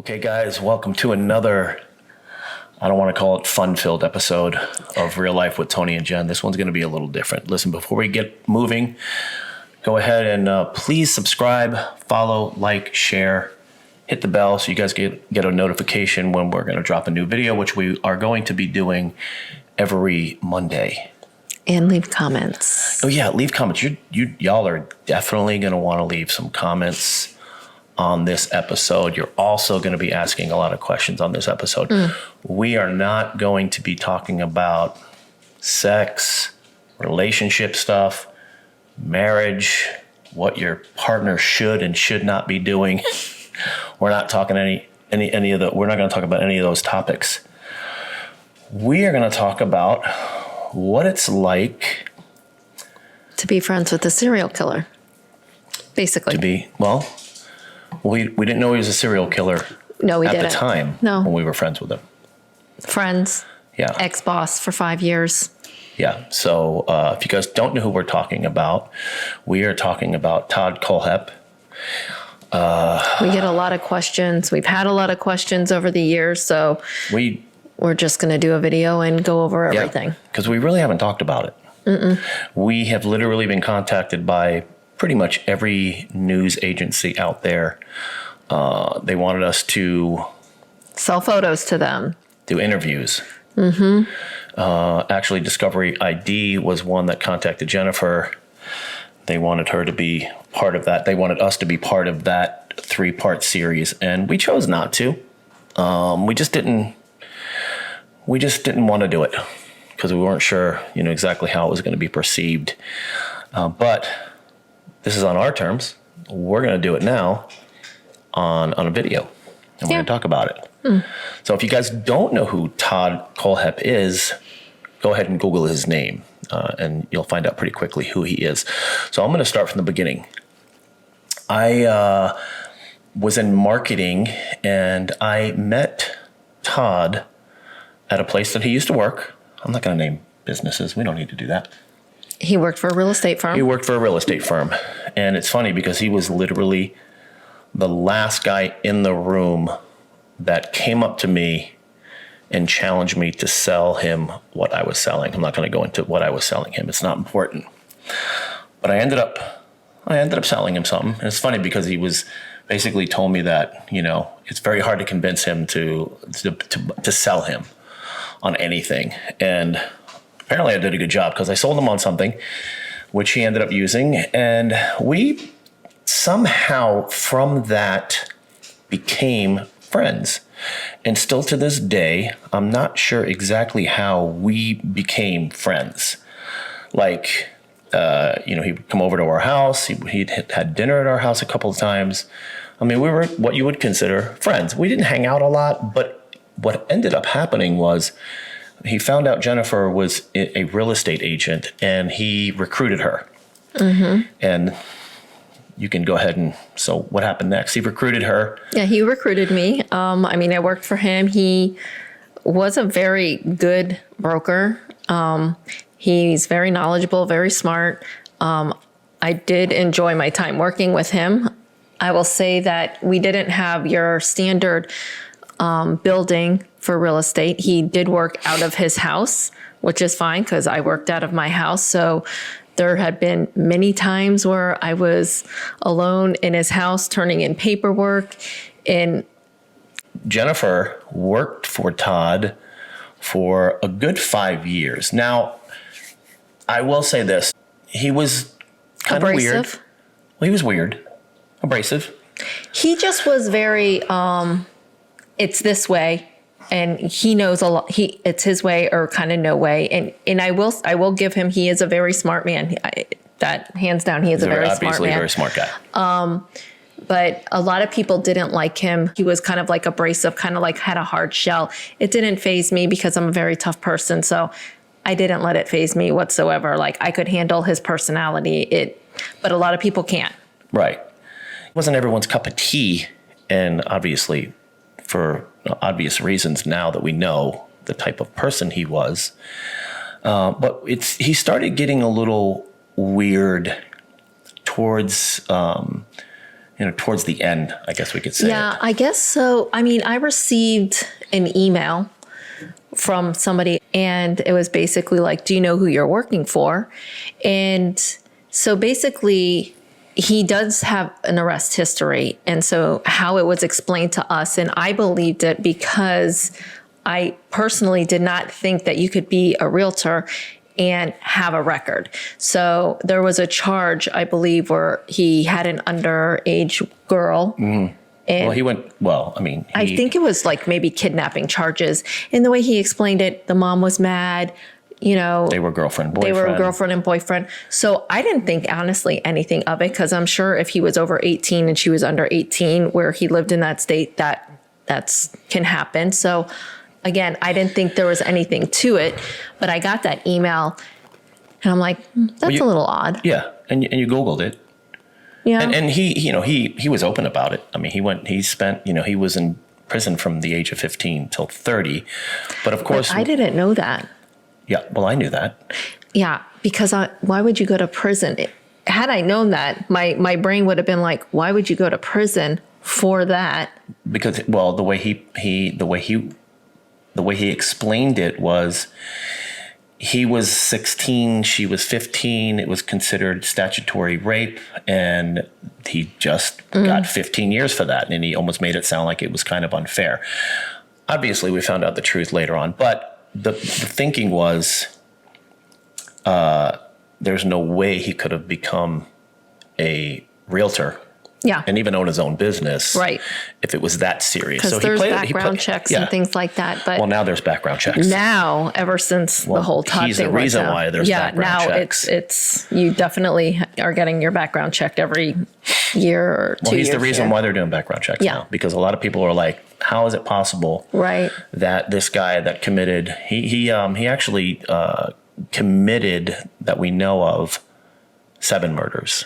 Okay, guys, welcome to another, I don't want to call it fun-filled episode of Real Life with Tony and Jen. This one's going to be a little different. Listen, before we get moving, go ahead and please subscribe, follow, like, share, hit the bell so you guys get a notification when we're going to drop a new video, which we are going to be doing every Monday. And leave comments. Oh, yeah, leave comments. Y'all are definitely going to want to leave some comments on this episode. You're also going to be asking a lot of questions on this episode. We are not going to be talking about sex, relationship stuff, marriage, what your partner should and should not be doing. We're not talking any of the. We're not going to talk about any of those topics. We are going to talk about what it's like to be friends with a serial killer, basically. We didn't know he was a serial killer. No, we at didn't. The time. No. When we were friends with him. Friends. Yeah. Ex-boss for 5 years. Yeah. So if you guys don't know who we're talking about, we are talking about Todd Kohlhepp. We get a lot of questions. We've had a lot of questions over the years, so we're just going to do a video and go over everything. Because we really haven't talked about it. Mm-mm. We have literally been contacted by pretty much every news agency out there. They wanted us to sell photos to them, do interviews. Mm-hmm. Actually, Discovery ID was one that contacted Jennifer. They wanted her to be part of that. They wanted us to be part of that 3-part series, and we chose not to. We just didn't want to do it because we weren't sure, exactly how it was going to be perceived. But this is on our terms. We're going to do it now on a video, and we're going to talk about it. So if you guys don't know who Todd Kohlhepp is, go ahead and Google his name, and you'll find out pretty quickly who he is. So I'm going to start from the beginning. I was in marketing, and I met Todd at a place that he used to work. I'm not going to name businesses. We don't need to do that. He worked for a real estate firm. He worked for a real estate firm. And it's funny because he was literally the last guy in the room that came up to me and challenged me to sell him what I was selling. I'm not going to go into what I was selling him. It's not important. But I ended up selling him something. And it's funny because he was basically told me that, it's very hard to convince him to sell him on anything. And apparently I did a good job because I sold him on something which he ended up using. And we somehow from that became friends. And still to this day, I'm not sure exactly how we became friends. Like, he would come over to our house. He'd had dinner at our house a couple of times. I mean, we were what you would consider friends. We didn't hang out a lot, but what ended up happening was he found out Jennifer was a real estate agent, and he recruited her. Mm-hmm. And you can go ahead and, so what happened next? He recruited her. Yeah, he recruited me. I worked for him. He was a very good broker. He's very knowledgeable, very smart. I did enjoy my time working with him. I will say that we didn't have your standard building for real estate. He did work out of his house, which is fine because I worked out of my house. So there had been many times where I was alone in his house turning in paperwork. And Jennifer worked for Todd for a good 5 years. Now, I will say this. He was kind of weird. Well, he was weird. Abrasive. He just was very, it's this way. And he knows a lot. It's his way or kind of no way. And I will give him. He is a very smart man. That hands down, he is a very smart man. Obviously, a very smart guy. But a lot of people didn't like him. He was kind of like abrasive, kind of like had a hard shell. It didn't faze me because I'm a very tough person. So I didn't let it faze me whatsoever. Like I could handle his personality. But a lot of people can't. Right. It wasn't everyone's cup of tea, and obviously, for obvious reasons now that we know the type of person he was. But he started getting a little weird towards, towards the end, I guess we could say. Yeah, I guess so. I mean, I received an email from somebody, and it was basically like, do you know who you're working for? And so basically, he does have an arrest history. And so how it was explained to us, and I believed it because I personally did not think that you could be a realtor and have a record. So there was a charge, I believe, where he had an underage girl. And I think it was like maybe kidnapping charges. And the way he explained it, the mom was mad. They were girlfriend, boyfriend. They were girlfriend and boyfriend. So I didn't think, honestly, anything of it, because I'm sure if he was over 18 and she was under 18, where he lived in that state, that's can happen. So again, I didn't think there was anything to it, but I got that email and I'm like, that's a little odd. Yeah. And you Googled it. Yeah. And he was open about it. I mean, he was in prison from the age of 15 till 30. But of course, I didn't know that. Yeah. Well, I knew that. Yeah. Because why would you go to prison? Had I known that, my brain would have been like, why would you go to prison for that? Because, well, the way he explained it was, he was 16, she was 15. It was considered statutory rape, and he just got 15 years for that. And he almost made it sound like it was kind of unfair. Obviously, we found out the truth later on, but the thinking was, there's no way he could have become a realtor. Yeah. And even own his own business. Right. If it was that serious. Because there's background checks and things like that. But now there's background checks. Now, ever since the whole Todd thing, he's the reason why there's background checks. It's you definitely are getting your background checked every year or 2 years. Well, he's the reason why they're doing background checks now. Because a lot of people are like, how is it possible that this guy that committed, he actually committed, that we know of, 7 murders.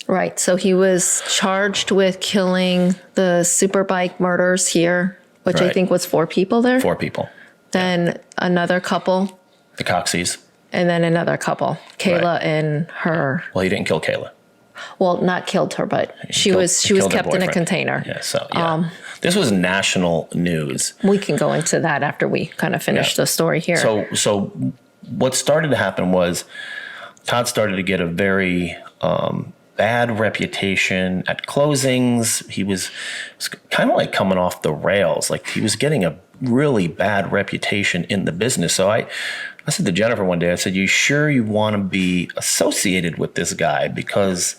Right. So he was charged with killing the Superbike murders here, which I think was 4 people there. 4 people. Then another couple. The Coxies. And then another couple, Kayla and her. Well, he didn't kill Kayla. Well, not killed her, but she was kept in a container. Yeah. So this was national news. We can go into that after we kind of finish the story here. So what started to happen was, Todd started to get a very bad reputation at closings. He was kind of like coming off the rails. Like, he was getting a really bad reputation in the business. So I said to Jennifer one day, I said, you sure you want to be associated with this guy? Because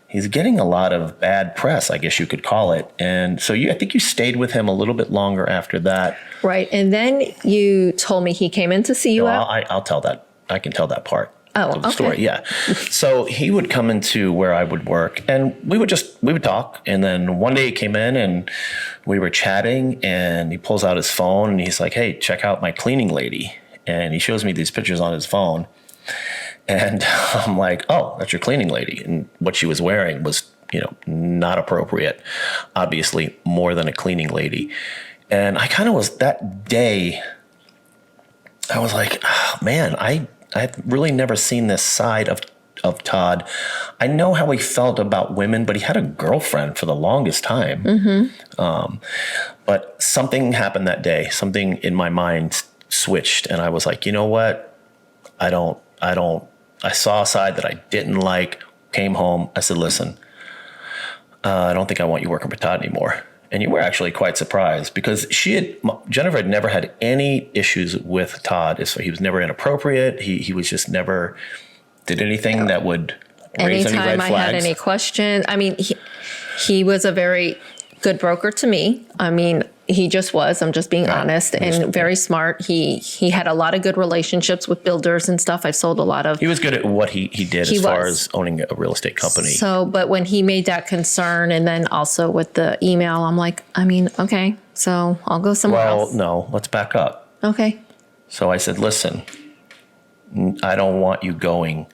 he's getting a lot of bad press, I guess you could call it. And so I think you stayed with him a little bit longer after that. Right. And then you told me he came in to see you out? I'll tell that. I can tell that part. The story. Yeah. So he would come into where I would work, and we would talk. And then one day he came in and we were chatting, and he pulls out his phone and he's like, hey, check out my cleaning lady. And he shows me these pictures on his phone. And I'm like, oh, that's your cleaning lady. And what she was wearing was, not appropriate, obviously more than a cleaning lady. And I kind of was, that day, I was like, oh, man, I've really never seen this side of Todd. I know how he felt about women, but he had a girlfriend for the longest time. Mm-hmm. But something happened that day. Something in my mind switched, and I was like, you know what? I saw a side that I didn't like, came home. I said, listen, I don't think I want you working for Todd anymore. And you were actually quite surprised, because Jennifer had never had any issues with Todd. So he was never inappropriate. He was just never did anything that would raise any red flags. Anytime I had any questions, I mean, he was a very good broker to me. I mean, he just was. I'm just being honest, and very smart. He had a lot of good relationships with builders and stuff. I've sold a lot of. He was good at what he did as far as owning a real estate company. So, but when he made that concern, and then also with the email, I'm like, I mean, okay, so I'll go somewhere else. Well, no, let's back up. Okay. So I said, listen, I don't want you going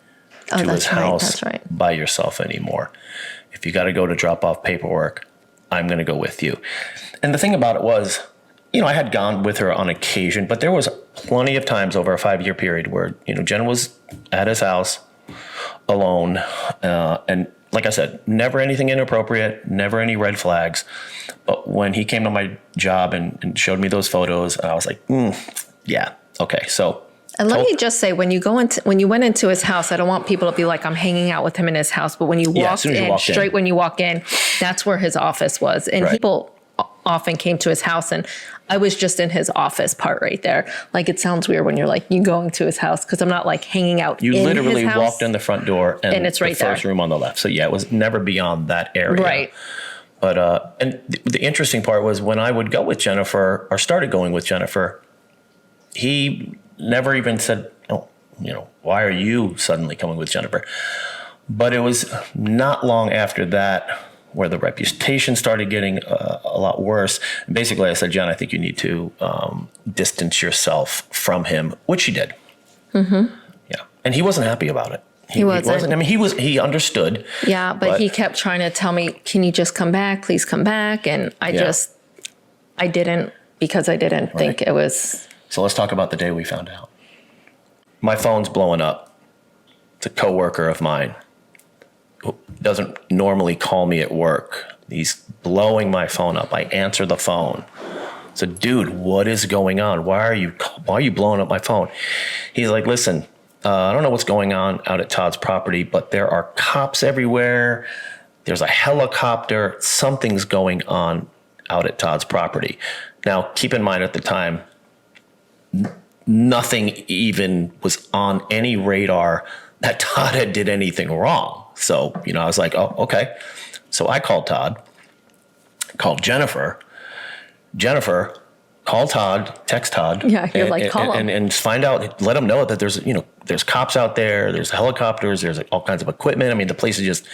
to his house by yourself anymore. If you got to go to drop off paperwork, I'm going to go with you. And the thing about it was, I had gone with her on occasion, but there was plenty of times over a 5-year period where, Jen was at his house alone. And like I said, never anything inappropriate, never any red flags. But when he came to my job and showed me those photos, I was like, yeah, okay. So, and let me just say, when you went into his house, I don't want people to be like, I'm hanging out with him in his house. But when you walked in, when you walk in, that's where his office was. And people often came to his house, and I was just in his office part right there. Like, it sounds weird when you're like, you going to his house, because I'm not like hanging out in his house. You literally walked in the front door and it's right there. The first room on the left. So yeah, it was never beyond that area. Right. But, and the interesting part was when I would go with Jennifer, or started going with Jennifer, he never even said, oh, why are you suddenly coming with Jennifer? But it was not long after that where the reputation started getting a lot worse. And basically, I said, Jen, I think you need to distance yourself from him, which he did. Mm-hmm. Yeah. And he wasn't happy about it. He wasn't. I mean, he understood. Yeah, but he kept trying to tell me, can you just come back? Please come back. And I didn't, because I didn't think it was. So let's talk about the day we found out. My phone's blowing up. It's a coworker of mine who doesn't normally call me at work. He's blowing my phone up. I answer the phone. So, dude, what is going on? Why are you blowing up my phone? He's like, listen, I don't know what's going on out at Todd's property, but there are cops everywhere. There's a helicopter. Something's going on out at Todd's property. Now, keep in mind at the time, nothing even was on any radar that Todd had did anything wrong. So, I was like, oh, okay. So I called Todd, called Jennifer, called Todd, text Todd. Yeah, you're like, call him. And find out, let him know that there's cops out there, there's helicopters, there's all kinds of equipment. I mean, the place is just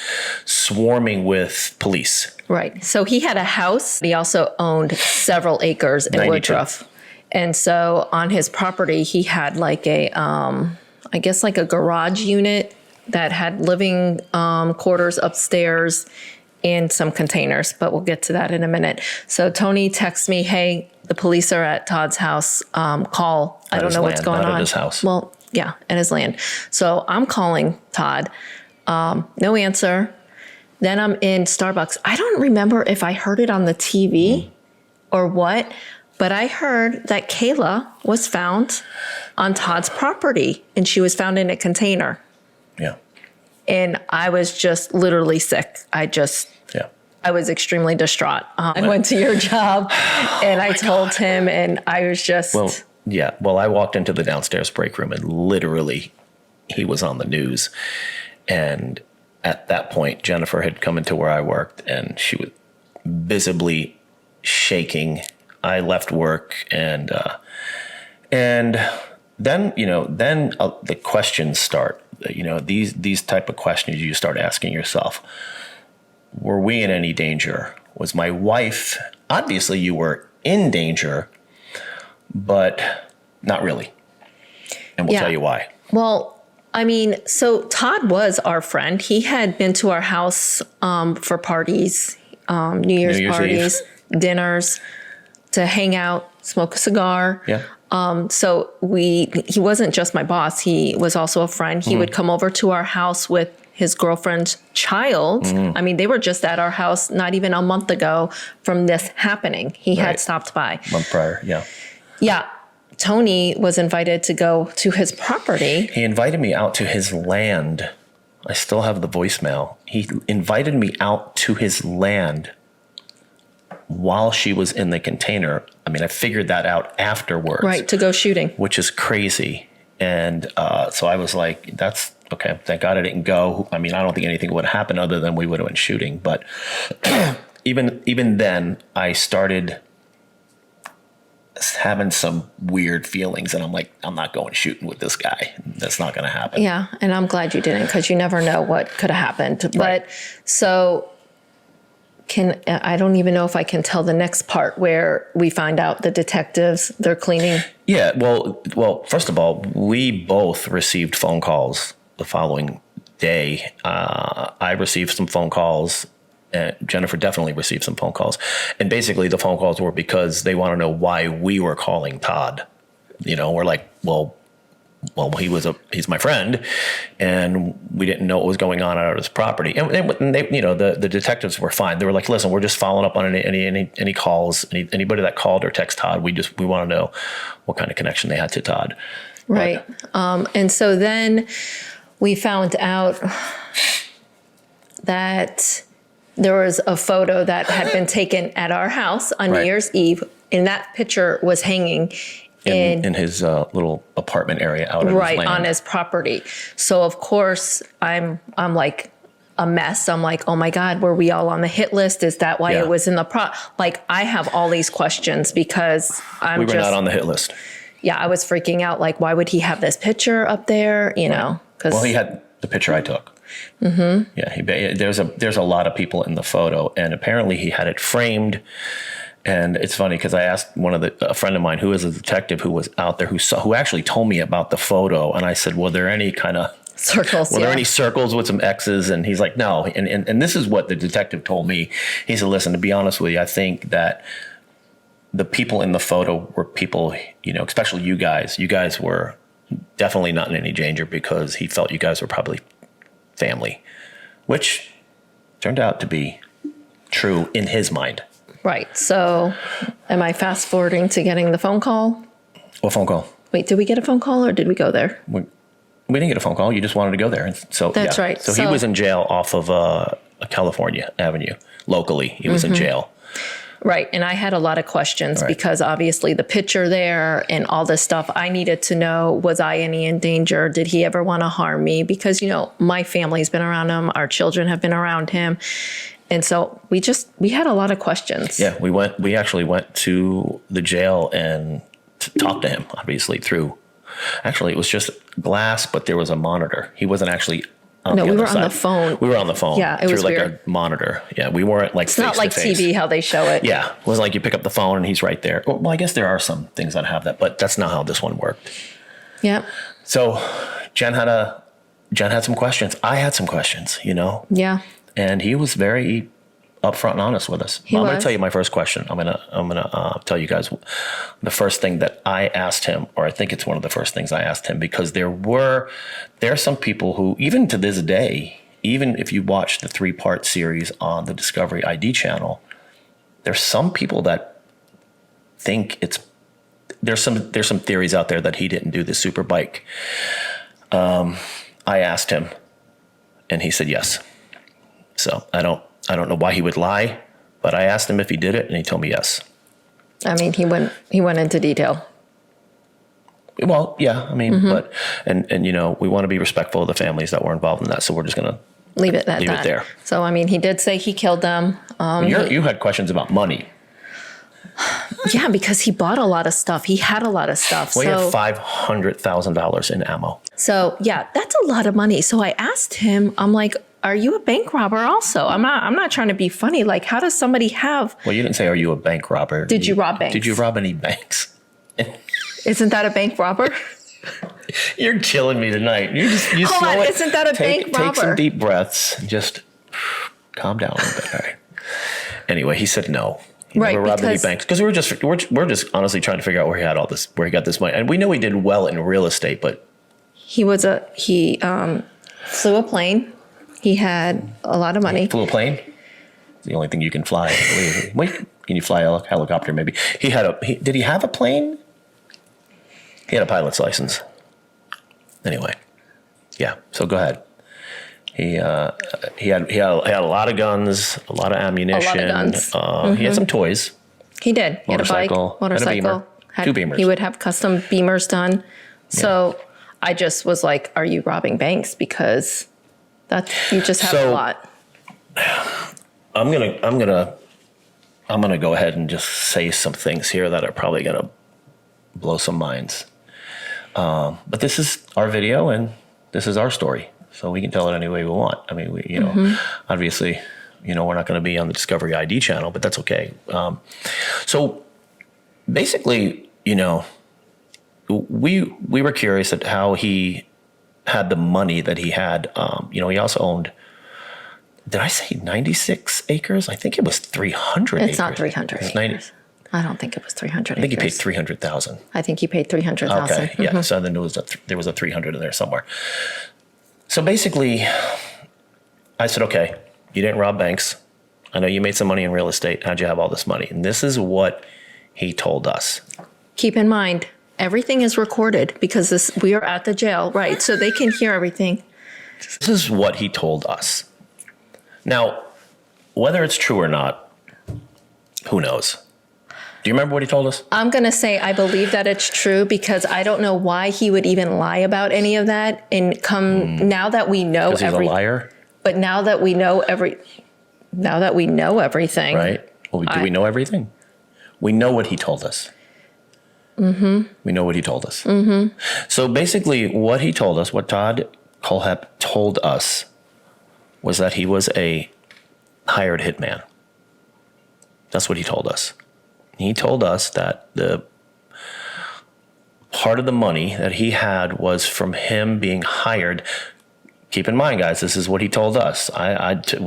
swarming with police. Right. So he had a house. He also owned several acres in 92. Woodruff. And so on his property, he had like a garage unit that had living quarters upstairs and some containers, but we'll get to that in a minute. So Tony texts me, hey, the police are at Todd's house. Call. I don't know what's going on. At his house. Well, yeah, at his land. So I'm calling Todd. No answer. Then I'm in Starbucks. I don't remember if I heard it on the TV or what, but I heard that Kayla was found on Todd's property, and she was found in a container. Yeah. And I was just literally sick. I was extremely distraught. I went to your job and I told him, and I was just. Well, I walked into the downstairs break room and literally he was on the news. And at that point, Jennifer had come into where I worked and she was visibly shaking. I left work and then the questions start. These type of questions you start asking yourself. Were we in any danger? Was my wife, obviously you were in danger, but not really. And we'll tell you why. Well, I mean, so Todd was our friend. He had been to our house for parties, New Year's parties, dinners, to hang out, smoke a cigar. Yeah. So he wasn't just my boss. He was also a friend. He would come over to our house with his girlfriend's child. I mean, they were just at our house not even a month ago from this happening. He had stopped by. A month prior, yeah. Yeah. Tony was invited to go to his property. He invited me out to his land. I still have the voicemail. He invited me out to his land while she was in the container. I mean, I figured that out afterwards. Right, to go shooting. Which is crazy. And so I was like, that's okay. Thank God I didn't go. I mean, I don't think anything would happen other than we would have been shooting. But even then, I started having some weird feelings. And I'm like, I'm not going shooting with this guy. That's not going to happen. Yeah, and I'm glad you didn't, because you never know what could have happened. Right. But so... I don't even know if I can tell the next part where we find out the detectives, they're cleaning. Yeah, well, first of all, we both received phone calls the following day. I received some phone calls. Jennifer definitely received some phone calls. And basically the phone calls were because they want to know why we were calling Todd. We're like, well, well, he's my friend, and we didn't know what was going on out of his property. And they, the detectives were fine. They were like, listen, we're just following up on any calls, anybody that called or text Todd. We want to know what kind of connection they had to Todd. Right. And so then we found out that there was a photo that had been taken at our house on New Year's Eve, and that picture was hanging in his little apartment area out of his land. on his property. So of course I'm like a mess. I'm like, oh my God, were we all on the hit list? Is that why it was in the like, I have all these questions because we were not on the hit list. Yeah, I was freaking out. Like, why would he have this picture up there? You know, because he had the picture I took. Mm-hmm. Yeah, there's a lot of people in the photo, and apparently he had it framed. And it's funny because I asked a friend of mine who is a detective who was out there who actually told me about the photo, and I said, "Were there any kind of circles? Were there any circles with some X's?" And he's like, "No." And this is what the detective told me. He said, "Listen, to be honest with you, I think that the people in the photo were people, especially you guys. You guys were definitely not in any danger because he felt you guys were probably family," which turned out to be true in his mind. Right. So am I fast forwarding to getting the phone call? What phone call? Wait, did we get a phone call or did we go there? We didn't get a phone call. You just wanted to go there. And so that's right. So he was in jail off of California Avenue. Locally, he was in jail. Right. And I had a lot of questions because obviously the picture there and all this stuff, I needed to know, was I any in danger? Did he ever want to harm me? Because, my family's been around him. Our children have been around him. And so we had a lot of questions. Yeah, we actually went to the jail and talked to him, obviously actually it was just glass, but there was a monitor. He wasn't actually on the other side. No, we were on the phone. We were on the phone. Yeah, it was through weird. A monitor. Yeah, we weren't like it's not like TV how they show it. Yeah, it wasn't like you pick up the phone and he's right there. Well, I guess there are some things that have that, but that's not how this one worked. Yeah. So Jen had some questions. I had some questions, Yeah. And he was very upfront and honest with us. I'm going to tell you my first question. I'm gonna tell you guys the first thing that I asked him, or I think it's one of the first things I asked him, because there are some people who, even to this day, even if you watch the 3-part series on the Discovery ID channel, there's some people that think there's some theories out there that he didn't do the super bike. I asked him, and he said yes. So I don't know why he would lie, but I asked him if he did it, and he told me yes. I mean, he went into detail. Well, yeah, but and we want to be respectful of the families that were involved in that, so we're just gonna leave it at that. Leave it there. So he did say he killed them. You had questions about money. Yeah, because he bought a lot of stuff. He had a lot of stuff. Well, he had $500,000 in ammo. So yeah, that's a lot of money. So I asked him, I'm like, are you a bank robber also? I'm not trying to be funny. Like, how does somebody have... Well, you didn't say, are you a bank robber? Did you rob banks? Did you rob any banks? Isn't that a bank robber? You're killing me tonight. Hold on, isn't that a bank robber? Take some deep breaths and just calm down a little bit. All right. Anyway, he said no. He never robbed any banks. Because we're just honestly trying to figure out where he got this money. And we know he did well in real estate, but... He flew a plane. He had a lot of money. He flew a plane? It's the only thing you can fly. Wait, can you fly a helicopter maybe? Did he have a plane? He had a pilot's license. Anyway, yeah. So go ahead. He had a lot of guns, a lot of ammunition. A lot of guns. He had some toys. He did. He had a bike, motorcycle. Had 2 Beamers. He would have custom Beamers done. So I just was like, "Are you robbing banks?" Because you just have a lot. I'm gonna go ahead and just say some things here that are probably gonna blow some minds. But this is our video and this is our story, so we can tell it any way we want. I mean, obviously, we're not going to be on the Discovery ID channel, but that's okay. So basically, we were curious at how he had the money that he had. He also owned, did I say 96 acres? I think it was 300 acres. It's not 300 It's acres. I don't think it was 300. I think he paid 300,000. I think he paid 300,000. Okay, yeah. So then there was a 300 in there somewhere. So basically, I said, okay, you didn't rob banks. I know you made some money in real estate. How'd you have all this money? And this is what he told us. Keep in mind, everything is recorded because we are at the jail, right? So they can hear everything. This is what he told us. Now, whether it's true or not, who knows? Do you remember what he told us? I'm going to say I believe that it's true because I don't know why he would even lie about any of that. And now that we know Because he's a liar? But now that we know everything. Right. Well, do we know everything? We know what he told us. Mm-hmm. We know what he told us. Mm-hmm. So basically what he told us, what Todd Kohlhepp told us, was that he was a hired hitman. That's what he told us. He told us that the part of the money that he had was from him being hired. Keep in mind, guys, this is what he told us.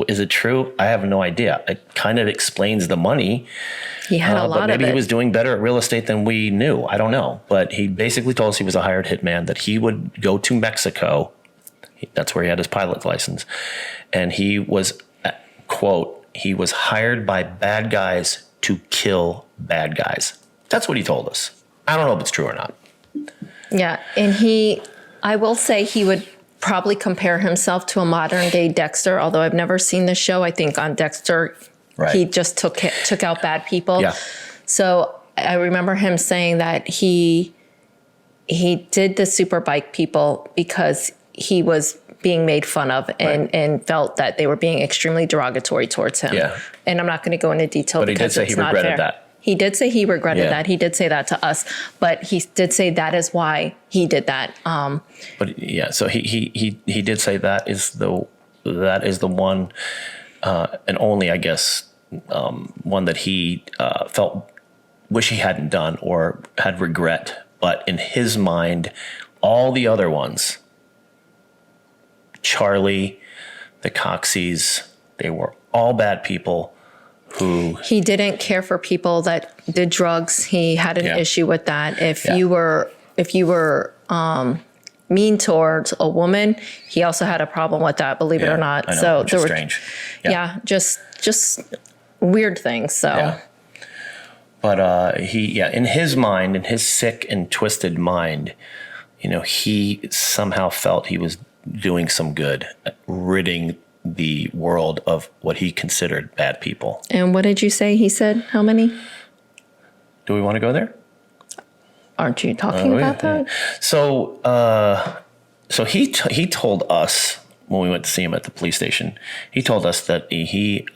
Is it true? I have no idea. It kind of explains the money. He had a lot but maybe of it. he was doing better at real estate than we knew. I don't know. But he basically told us he was a hired hitman, that he would go to Mexico. That's where he had his pilot license. And he was, quote, he was hired by bad guys to kill bad guys. That's what he told us. I don't know if it's true or not. Yeah. And I will say he would probably compare himself to a modern day Dexter, although I've never seen the show. I think on Dexter, Right. He just took out bad people. Yeah. So I remember him saying that he did the super bike people because he was being made fun of and felt that they were being extremely derogatory towards him. Yeah. And I'm not going to go into detail But he did because say it's he not regretted fair. that. He did say he regretted Yeah. that. He did say that to us, but he did say that is why he did that. But yeah, so he did say that is the one and only, I guess, one that he wish he hadn't done or had regret. But in his mind, all the other ones, Charlie, the Coxies, they were all bad people who... He didn't care for people that did drugs. He had an issue with that. If you were mean towards a woman, he also had a problem with that, believe it or not. I know, So which there is were strange. just weird things. So Yeah. But in his mind, in his sick and twisted mind, he somehow felt he was doing some good, ridding the world of what he considered bad people. And what did you say? He said how many? Do we want to go there? Aren't you talking about that? So he told us when we went to see him at the police station, he told us that he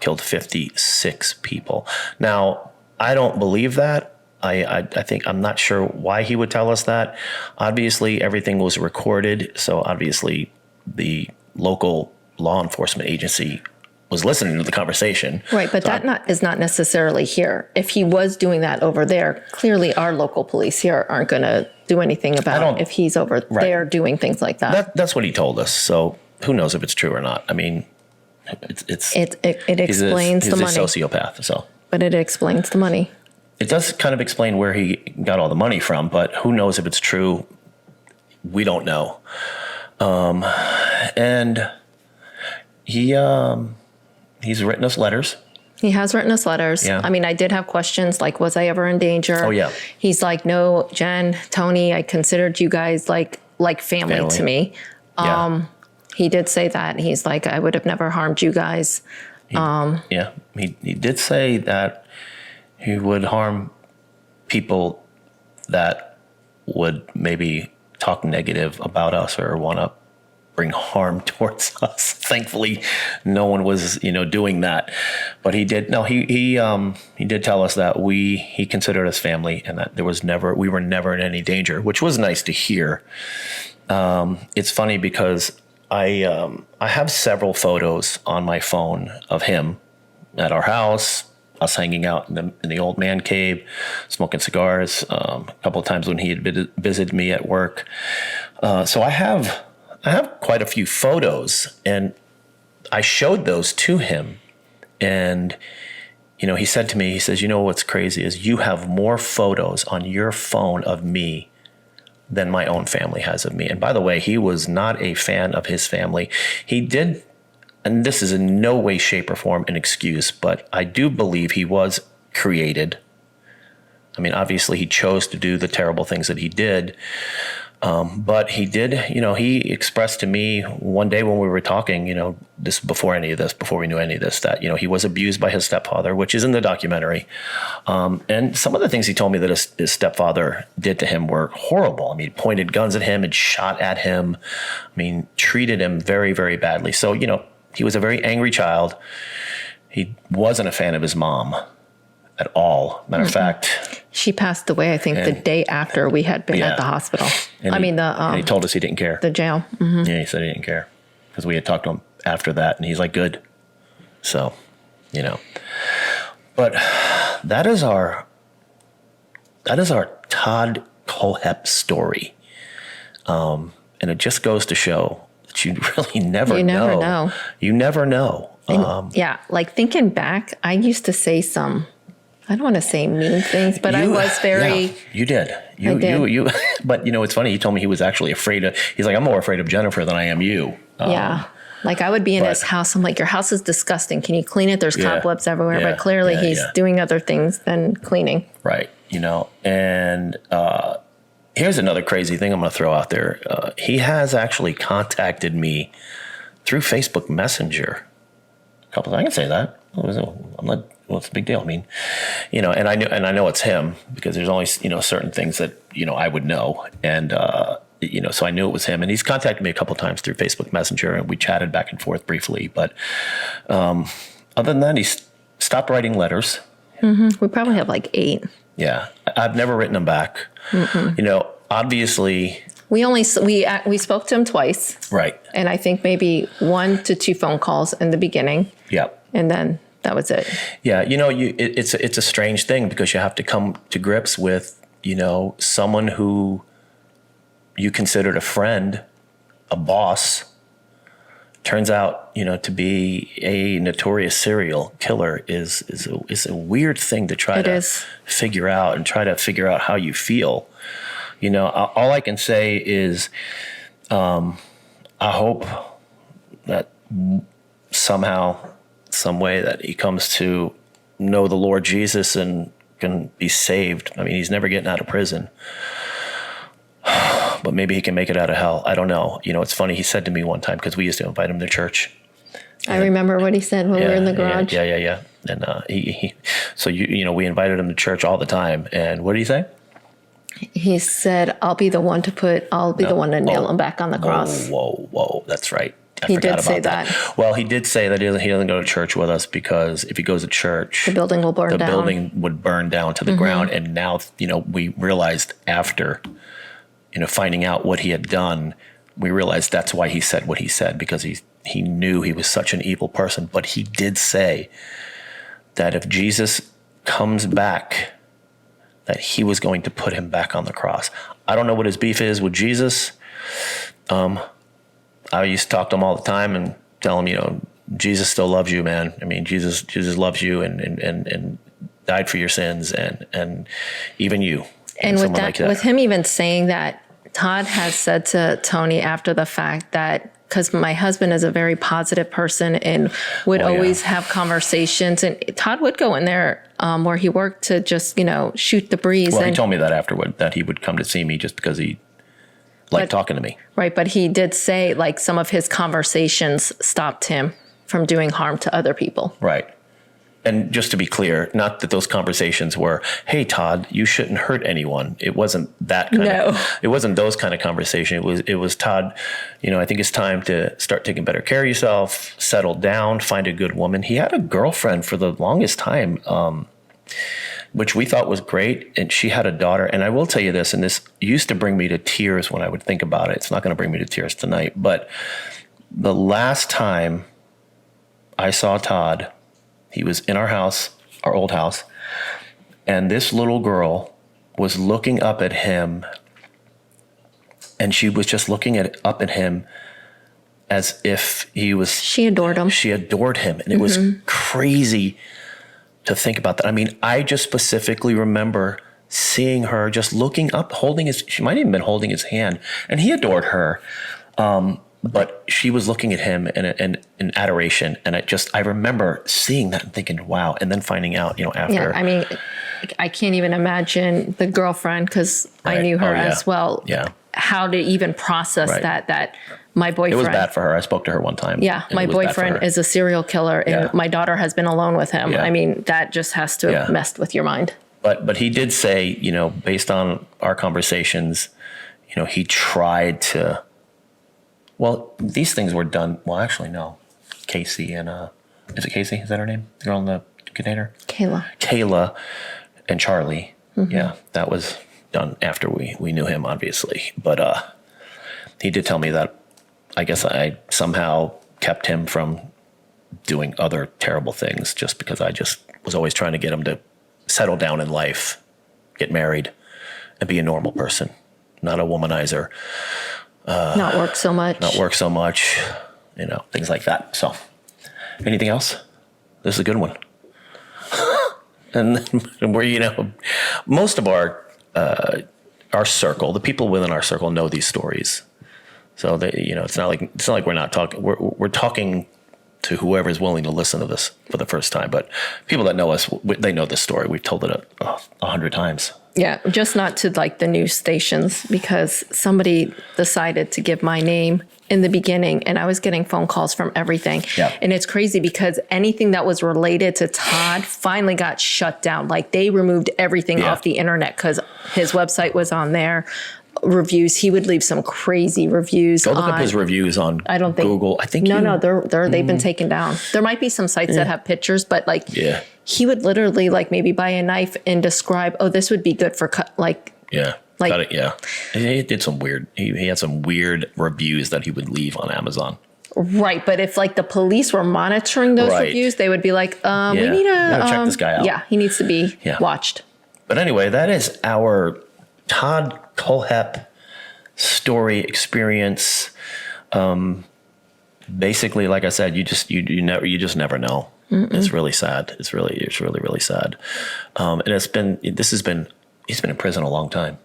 killed 56 people. Now, I don't believe that. I think, I'm not sure why he would tell us that. Obviously, everything was recorded. So obviously the local law enforcement agency was listening to the conversation. Right, but So is not necessarily here. If he was doing that over there, clearly our local police here aren't going to do anything about if he's over there doing things like that. That's what he told us. So who knows if it's true or not? I mean, it explains the money. He's a sociopath, so. But it explains the money. It does kind of explain where he got all the money from, but who knows if it's true? We don't know. And he's written us letters. He has written us letters. Yeah. I mean, I did have questions like, was I ever in danger? Oh, yeah. He's like, no, Jen, Tony, I considered you guys like family to me. Yeah. He did say that. He's like, I would have never harmed you guys. He did say that he would harm people that would maybe talk negative about us or want to bring harm towards us. Thankfully, no one was, doing that. But he did. No, he did tell us that he considered us family and that we were never in any danger, which was nice to hear. It's funny because I have several photos on my phone of him at our house, us hanging out in the old man cave, smoking cigars. A couple of times when he had visited me at work. So I have quite a few photos, and I showed those to him, and he said to me, he says, what's crazy is you have more photos on your phone of me than my own family has of me. And by the way, he was not a fan of his family. He did, and this is in no way, shape, or form an excuse, but I do believe he was created. I mean, obviously he chose to do the terrible things that he did. But he did, he expressed to me one day when we were talking, this before we knew any of this, that, he was abused by his stepfather, which is in the documentary. And some of the things he told me that his stepfather did to him were horrible. I mean, pointed guns at him and shot at him. I mean, treated him very, very badly. So, he was a very angry child. He wasn't a fan of his mom at all. Matter of fact, she passed away, I think, the day after we had been at the hospital. And he told us he didn't care. The jail. Mm-hmm. Yeah, he said he didn't care because we had talked to him after that, and he's like, good. So, but that is our Todd Kohlhepp story. And it just goes to show that you really never know. You never know. Like thinking back, I used to say I don't want to say mean things, but I was very. Yeah, you did. You. But it's funny. He told me he was actually afraid of. He's like, I'm more afraid of Jennifer than I am you. Like I would be in his house. I'm like, your house is disgusting. Can you clean it? There's cobwebs everywhere. But clearly, he's doing other things than cleaning. Right. And here's another crazy thing I'm going to throw out there. He has actually contacted me through Facebook Messenger. I can say that. I'm not. What's the big deal? I mean, and I know it's him because there's only certain things that I would know, and so I knew it was him. And he's contacted me a couple of times through Facebook Messenger, and we chatted back and forth briefly. But other than that, he's stopped writing letters. Mm-hmm. We probably have like 8. Yeah, I've never written them back. Obviously. We spoke to him twice. Right. And I think maybe 1 to 2 phone calls in the beginning. Yep. And then that was it. Yeah. It's a strange thing because you have to come to grips with, someone who you considered a friend, a boss, turns out, to be a notorious serial killer is a weird thing to try to figure out and try to figure out how you feel. All I can say is I hope that somehow, some way that he comes to know the Lord Jesus and can be saved. I mean, he's never getting out of prison, but maybe he can make it out of hell. I don't know. It's funny. He said to me one time, because we used to invite him to church. I remember what he said when we were in the garage. Yeah. And so we invited him to church all the time. And what did he say? He said, I'll be the one to nail him back on the cross. Whoa. That's right. He did say that. Well, he did say that he doesn't go to church with us because if he goes to church, the building will burn down. The building would burn down to the ground. And now, we realized after, finding out what he had done, we realized that's why he said what he said, because he knew he was such an evil person. But he did say that if Jesus comes back, that he was going to put him back on the cross. I don't know what his beef is with Jesus. I used to talk to him all the time and tell him, Jesus still loves you, man. I mean, Jesus loves you and died for your sins and even you. And with that, with him even saying that, Todd has said to Tony after the fact that, because my husband is a very positive person and would always have conversations. And Todd would go in there where he worked to just, shoot the breeze. Well, he told me that afterward, that he would come to see me just because he liked talking to me. Right. But he did say like some of his conversations stopped him from doing harm to other people. Right. And just to be clear, not that those conversations were, hey, Todd, you shouldn't hurt anyone. It wasn't that kind of, it wasn't those kind of conversation. It was Todd, I think it's time to start taking better care of yourself, settle down, find a good woman. He had a girlfriend for the longest time, which we thought was great. And she had a daughter. And I will tell you this, and this used to bring me to tears when I would think about it. It's not going to bring me to tears tonight. But the last time I saw Todd, he was in our house, our old house, and this little girl was looking up at him, and she was just looking up at him as if he was... She adored him. She adored him, and it was crazy to think about that. I mean, I just specifically remember seeing her just looking up, she might have even been holding his hand, and he adored her. But she was looking at him in adoration. And I remember seeing that and thinking, wow. And then finding out, after. Yeah, I mean, I can't even imagine the girlfriend, because I knew her as well. Yeah. How to even process that my boyfriend. It was bad for her. I spoke to her one time. Yeah, my boyfriend is a serial killer, and my daughter has been alone with him. Yeah. I mean, that just has to have messed with your mind. But he did say, based on our conversations, he tried to. Well, these things were done. Well, actually, no. Casey and is it Casey? Is that her name? The girl in the container? Kayla and Charlie. Mm-hmm. Yeah, that was done after we knew him, obviously. But he did tell me that I guess I somehow kept him from doing other terrible things just because I just was always trying to get him to settle down in life, get married, and be a normal person, not a womanizer. Not work so much. Things like that. So, anything else? This is a good one. And we're, most of our circle, the people within our circle know these stories. So they, it's not like we're not talking. We're talking to whoever is willing to listen to this for the first time. But people that know us, they know this story. We've told it 100 times. Yeah, just not to the news stations, because somebody decided to give my name in the beginning, and I was getting phone calls from everything. Yeah. And it's crazy because anything that was related to Todd finally got shut down. They removed everything off the internet because his website was on there. Reviews, he would leave some crazy reviews. Go look up his reviews on Google. I think no, they've been taken down. There might be some sites that have pictures, but he would literally maybe buy a knife and describe, oh, this would be good for cut. Got it. Yeah, he did some weird. He had some weird reviews that he would leave on Amazon. Right, but if the police were monitoring those reviews, they would be like, we need to check this guy out. Yeah, he needs to be watched. But anyway, that is our Todd Kohlhepp story experience. Basically, like I said, you just never know. Mm-mm. It's really sad. It's really sad. And he's been in prison a long time,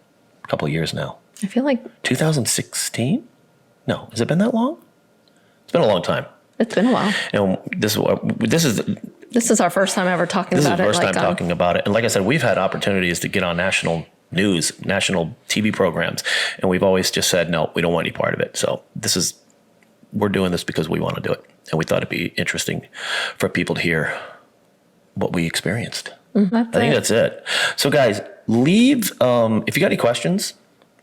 a couple of years now. I feel like 2016. No, has it been that long? It's been a long time. It's been a while. This is our first time ever talking about it. This is the first time talking about it. And like I said, we've had opportunities to get on national news, national TV programs, and we've always just said, no, we don't want any part of it. So we're doing this because we want to do it. And we thought it'd be interesting for people to hear what we experienced. I think that's it. So guys, leave, if you got any questions,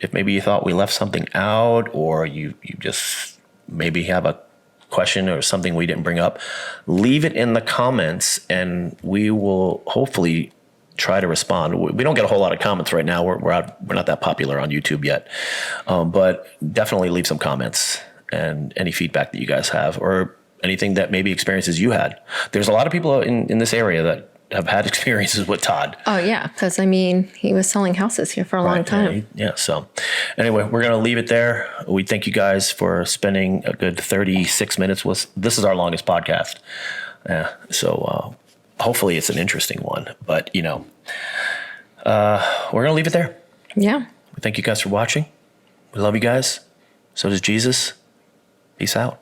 if maybe you thought we left something out, or you just maybe have a question or something we didn't bring up, leave it in the comments and we will hopefully try to respond. We don't get a whole lot of comments right now. We're not that popular on YouTube yet, but definitely leave some comments and any feedback that you guys have, or anything that maybe experiences you had. There's a lot of people in this area that have had experiences with Todd. Oh yeah, because he was selling houses here for a long time. Yeah. So anyway, we're gonna leave it there. We thank you guys for spending a good 36 minutes with. This is our longest podcast. So hopefully it's an interesting one. But we're gonna leave it there. Yeah. We thank you guys for watching. We love you guys. So does Jesus. Peace out.